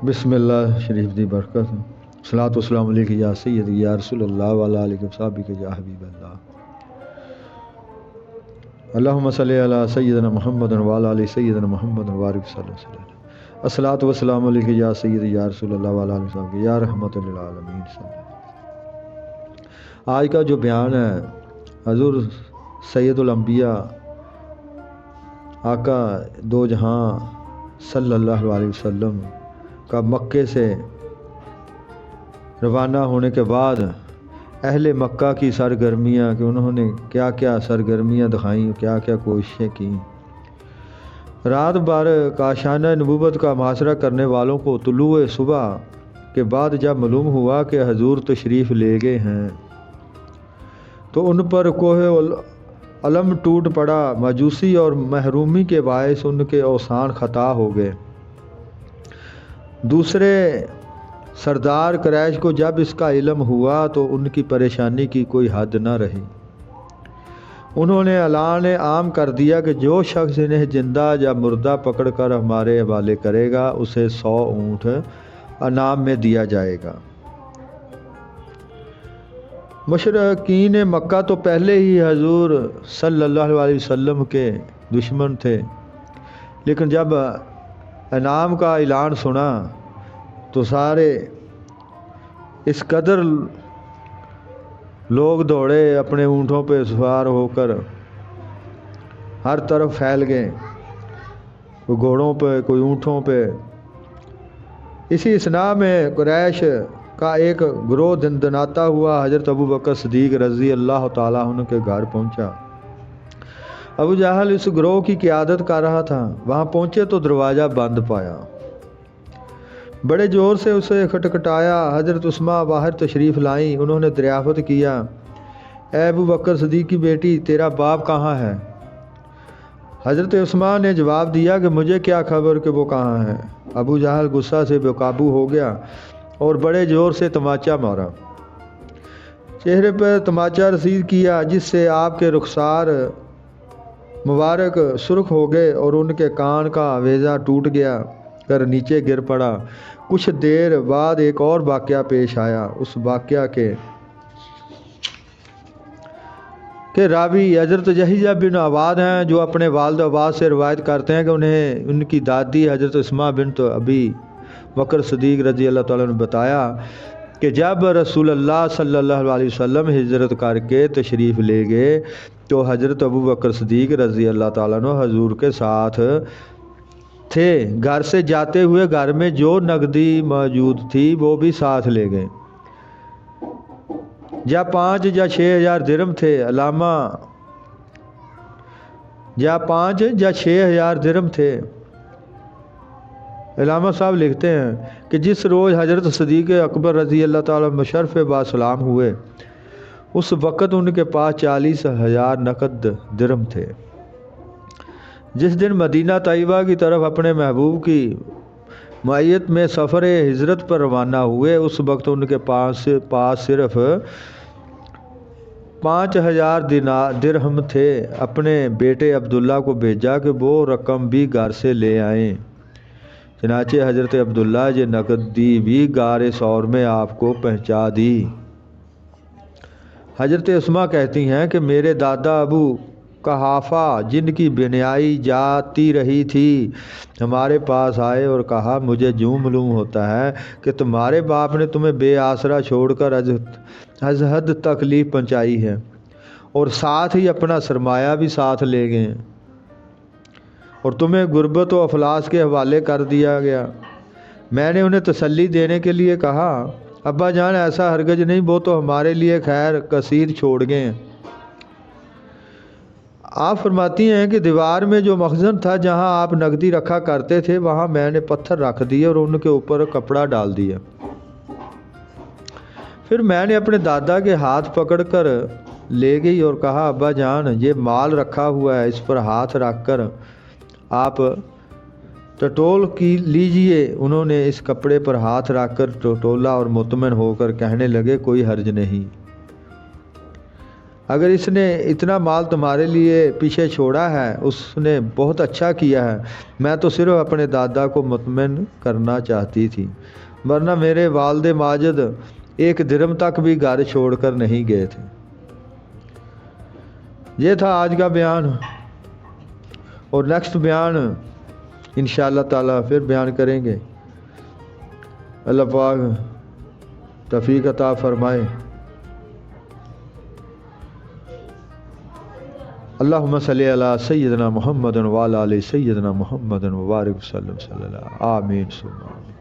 बिस्मिल्लाह शरीफ दी बरकत। सलात वस्सलाम अलैका या सय्यदी या रसूल अल्लाह व अला आलिका व सहाबिका या हबीब अल्लाह। अल्लाहुम्मा सल्लि अला सय्यिदना मुहम्मद व अला आलि सय्यिदना मुहम्मद व बारिक सल्लल्लाहु। अस्सलातु वस्सलामु अलैका या सय्यदी या रसूल अल्लाह व अला आलिहि वसहबिहि या रहमतुल लिल आलमीन। आज का जो बयान है हज़ूर सैयदुल अंबिया आका दो जहां सल्लल्लाहु अलैहि वसल्लम का मक्के से रवाना होने के बाद अहले मक्का की सरगर्मियाँ कि उन्होंने क्या क्या सरगर्मियाँ दिखाईं, क्या क्या कोशिशें की। रात भर काशाना नबूवत का मुहासरा करने वालों को तुलुए सुबह के बाद जब मालूम हुआ कि हजूर तशरीफ़ ले गए हैं तो उन पर कोहे अलम टूट पड़ा। मजूसी और महरूमी के बायस उनके औसान ख़ता हो गए। दूसरे सरदार क़ुरैश को जब इसका इल्म हुआ तो उनकी परेशानी की कोई हद न रही। उन्होंने ऐलान आम कर दिया कि जो शख्स इन्हें जिंदा या मुर्दा पकड़ कर हमारे हवाले करेगा उसे 100 ऊँट अनाम में दिया जाएगा। मुशरिकीन मक्का तो पहले ही हजूर सल्लल्लाहु अलैहि वसल्लम के दुश्मन थे, लेकिन जब इनाम का ऐलान सुना तो सारे इस कदर लोग दौड़े, अपने ऊँटों पे सवार होकर हर तरफ फैल गए, कोई घोड़ों पे कोई ऊँटों पे। इसी इसना में कुरैश का एक ग्रोह दंदनाता हुआ हज़रत अबू बकर सिद्दीक़ रज़ी अल्लाह ताला अन्हु के घर पहुँचा। अबू जहल इस ग्रोह की क़ियादत कर रहा था। वहाँ पहुँचे तो दरवाज़ा बंद पाया। बड़े ज़ोर से उसे खटखटाया। हज़रत उस्मा बाहर तशरीफ़ लाई। उन्होंने दरियाफ़त किया, ए अबू बकर सिद्दीक़ की बेटी, तेरा बाप कहाँ है? हज़रत उस्मा ने जवाब दिया कि मुझे क्या खबर कि वो कहाँ है। अबू जहल गुस्सा से बेकाबू हो गया और बड़े ज़ोर से तमाचा मारा। चेहरे पर तमाचा रसीद किया जिससे आपके रुखसार मुबारक सुर्ख हो गए और उनके कान का आवेज़ा टूट गया कर नीचे गिर पड़ा। कुछ देर बाद एक और वाक़या पेश आया। उस वाक़या के रावी हज़रत यहया बिन अवाद हैं, जो अपने वालिद अब्बास से रवायत करते हैं कि उन्हें उनकी दादी हज़रत उस्मा बिन्त अबी बकर सिद्दीक़ रज़ी अल्लाह तआला ने बताया कि जब रसूलुल्लाह सल्लल्लाहु अलैहि वसल्लम हिजरत करके तशरीफ़ ले गए तो हज़रत अबू बकर सिद्दीक़ रज़ी अल्लाह तआला अन्हु हजूर के साथ थे। घर से जाते हुए घर में जो नकदी मौजूद थी वो भी साथ ले गए। या 5 या 6 हज़ार दिरहम थे। अलामा या 5 या 6 हज़ार दिरहम थे। अलामा साहब लिखते हैं कि जिस रोज़ हज़रत सिद्दीक़ अकबर रज़ी अल्लाह ताला मुशर्रफ़ बासलाम हुए उस वक़्त उनके पास 40,000 नकद दिरहम थे। जिस दिन मदीना तैयबा की तरफ अपने महबूब की मय्यत में सफ़र हिजरत पर रवाना हुए उस वक्त उनके पास सिर्फ 5,000 दिरहम थे। अपने बेटे अब्दुल्ला को भेजा कि वो रकम भी घर से ले आएँ। चनाचे हज़रत अब्दुल्ला ये नकदी भी गारे सौर में आपको पहुँचा दी। हज़रत उस्मा कहती हैं कि मेरे दादा अबू कहाफ़ा जिनकी बिनाई जाती रही थी हमारे पास आए और कहा, मुझे यूँ मालूम होता है कि तुम्हारे बाप ने तुम्हें बेआसरा छोड़कर अजहद तकलीफ़ पहुँचाई है और साथ ही अपना सरमाया भी साथ ले गए और तुम्हें गुर्बत व अफलास के हवाले कर दिया गया। मैंने उन्हें तसल्ली देने के लिए कहा, अब्बा जान ऐसा हरगज नहीं, वो तो हमारे लिए खैर कसीर छोड़ गए हैं। आप फरमाती हैं कि दीवार में जो मखज़न था जहां आप नकदी रखा करते थे वहां मैंने पत्थर रख दिए और उनके ऊपर कपड़ा डाल दिया। फिर मैंने अपने दादा के हाथ पकड़कर ले गई और कहा, अब्बा जान ये माल रखा हुआ है, इस पर हाथ रखकर आप टटोल की लीजिए। उन्होंने इस कपड़े पर हाथ रखकर टटोला और मुतमईन होकर कहने लगे, कोई हर्ज नहीं। اگر اس نے اتنا مال تمہارے لیے پیچھے چھوڑا ہے اس نے بہت اچھا کیا ہے، میں تو صرف اپنے دادا کو مطمئن کرنا چاہتی تھی، ورنہ میرے والد ماجد ایک درہم تک بھی گھر چھوڑ کر نہیں گئے تھے۔ یہ تھا آج کا بیان، اور نیکسٹ بیان انشاءاللہ تعالیٰ پھر بیان کریں گے۔ اللہ پاک توفیق عطا فرمائے۔ اللہم صلی علی سیدنا محمد وعلی آل سیدنا محمد وبارک وسلم صلی اللہ آمین ثم آمین۔